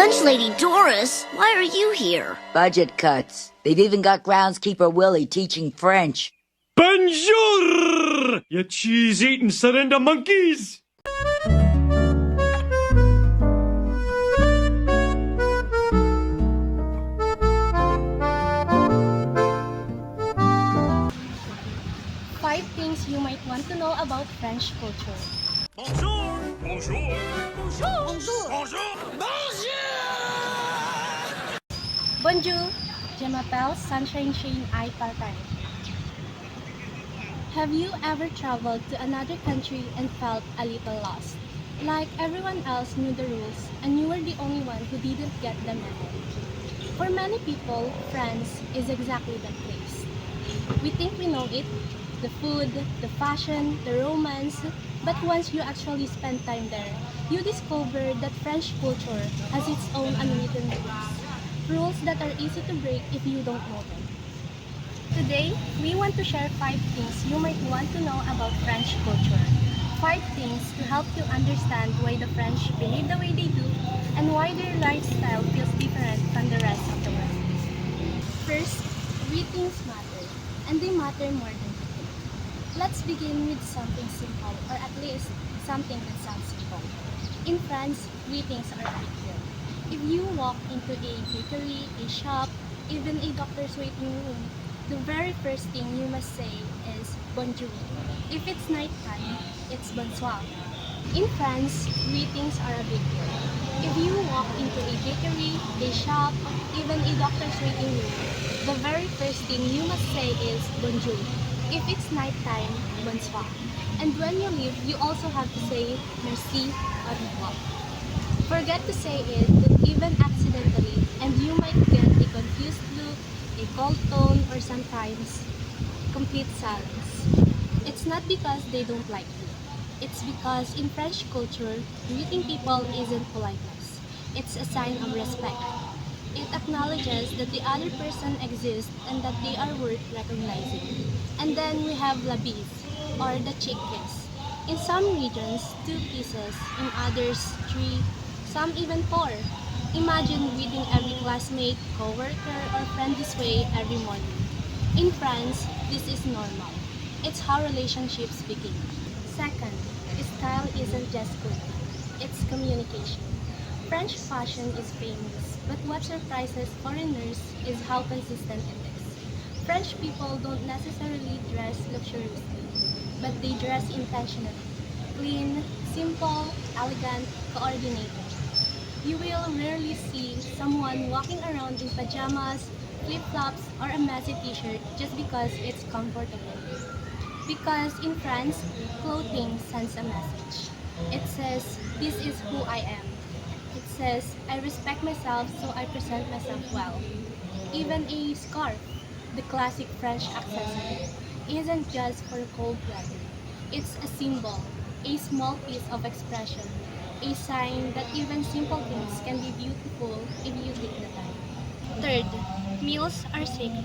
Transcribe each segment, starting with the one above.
Lunch Lady Doris, why are you here? Budget cuts. They've even got groundskeeper Willie teaching French. Bonjour, you cheese-eating surrender monkeys! Five things you might want to know about French culture. Bonjour! Bonjour! Bonjour! Bonjour! Bonjour! Bonjour, je m'appelle Sunshine Shane I Paltay. Have you ever traveled to another country and felt a little lost? Like everyone else knew the rules and you were the only one who didn't get the memo. For many people, France is exactly that place. We think we know it, the food, the fashion, the romance, but once you actually spend time there, you discover that French culture has its own unwritten rules that are easy to break if you don't know them. Today, we want to share 5 things you might want to know about French culture. 5 things to help you understand why the French behave the way they do and why their lifestyle feels different from the rest of the world. First, greetings matter, and they matter more than you think. Let's begin with something simple, or at least something that sounds simple. In France, greetings are a big deal. If you walk into a bakery, a shop, even a doctor's waiting room, the very first thing you must say is bonjour. If it's nighttime, it's bonsoir. In France, greetings are a big deal. If you walk into a bakery, a shop, even a doctor's waiting room, the very first thing you must say is bonjour. If it's nighttime, bonsoir. And when you leave, you also have to say merci au revoir. Forget to say it, even accidentally, and you might get a confused look, a cold tone, or sometimes complete silence. It's not because they don't like you. It's because in French culture, greeting people isn't politeness. It's a sign of respect. It acknowledges that the other person exists and that they are worth recognizing. And then we have la bise, or the cheek kiss. In some regions, 2 kisses, in others 3, some even 4. Imagine greeting every classmate, co-worker, or friend this way every morning. In France, this is normal. It's how relationships begin. Second, style isn't just clothing, it's communication. French fashion is famous, but what surprises foreigners is how consistent it is. French people don't necessarily dress luxuriously, but they dress intentionally. Clean, simple, elegant, coordinated. You will rarely see someone walking around in pajamas, flip-flops, or a messy t-shirt just because it's comfortable. Because in France, clothing sends a message. It says, this is who I am. It says, I respect myself so I present myself well. Even a scarf, the classic French accessory, isn't just for cold weather. It's a symbol, a small piece of expression, a sign that even simple things can be beautiful if you take the time. Third, meals are sacred,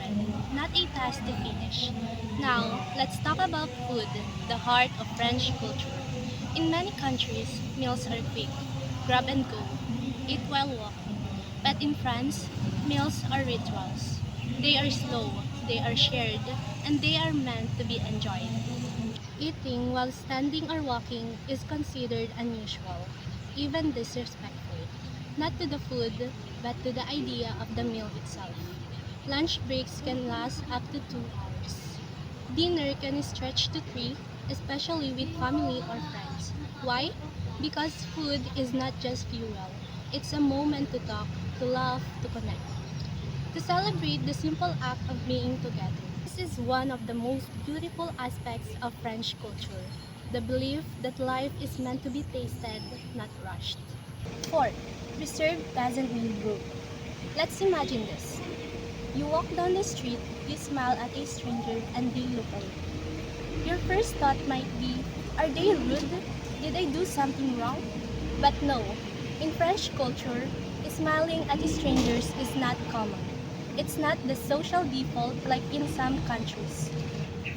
not a task to finish. Now, let's talk about food, the heart of French culture. In many countries, meals are quick, grab and go, eat while walking. But in France, meals are rituals. They are slow, they are shared, and they are meant to be enjoyed. Eating while standing or walking is considered unusual, even disrespectful, not to the food, but to the idea of the meal itself. Lunch breaks can last up to 2 hours. Dinner can stretch to 3, especially with family or friends. Why? Because food is not just fuel. It's a moment to talk, to laugh, to connect. To celebrate the simple act of being together. This is one of the most beautiful aspects of French culture, the belief that life is meant to be tasted, not rushed. Fourth, reserved doesn't mean rude. Let's imagine this. You walk down the street, you smile at a stranger, and they look away. Your first thought might be, are they rude? Did I do something wrong? But no, in French culture, smiling at strangers is not common. It's not the social default like in some countries.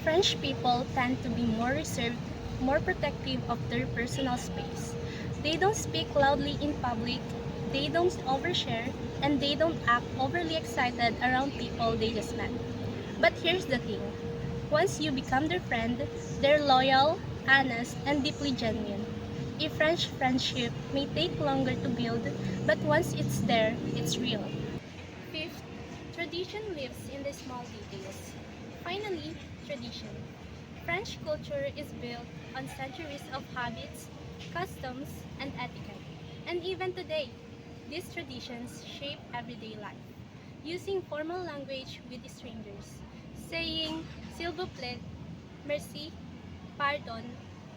French people tend to be more reserved, more protective of their personal space. They don't speak loudly in public, They don't overshare, and they don't act overly excited around people they just met. But here's the thing. Once you become their friend, they're loyal, honest, and deeply genuine. A French friendship may take longer to build, but once it's there, it's real. Fifth, tradition lives in the small details. Finally, tradition. French culture is built on centuries of habits, customs, and etiquette. And even today, these traditions shape everyday life. Using formal language with strangers, saying s'il vous plaît, merci, pardon,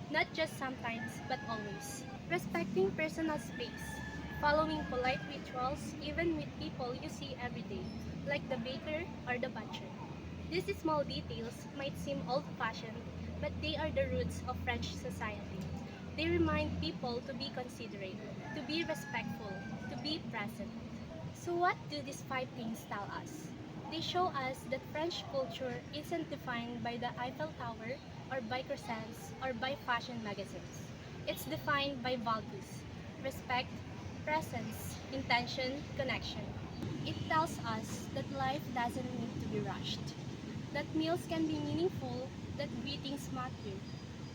not just sometimes but always. Respecting personal space, following polite rituals even with people you see every day, like the baker or the butcher. These small details might seem old-fashioned, but they are the roots of French society. They remind people to be considerate, to be respectful, to be present. So what do these five things tell us? They show us that French culture isn't defined by the Eiffel Tower or by croissants or by fashion magazines. It's defined by values, respect, presence, intention, connection. It tells us that life doesn't need to be rushed, that meals can be meaningful, that greetings matter,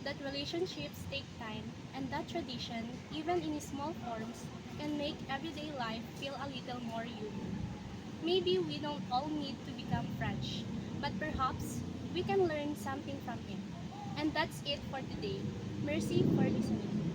that relationships take time, and that tradition, even in small forms, can make everyday life feel a little more human. Maybe we don't all need to become French, but perhaps we can learn something from it. And that's it for today. Merci for listening.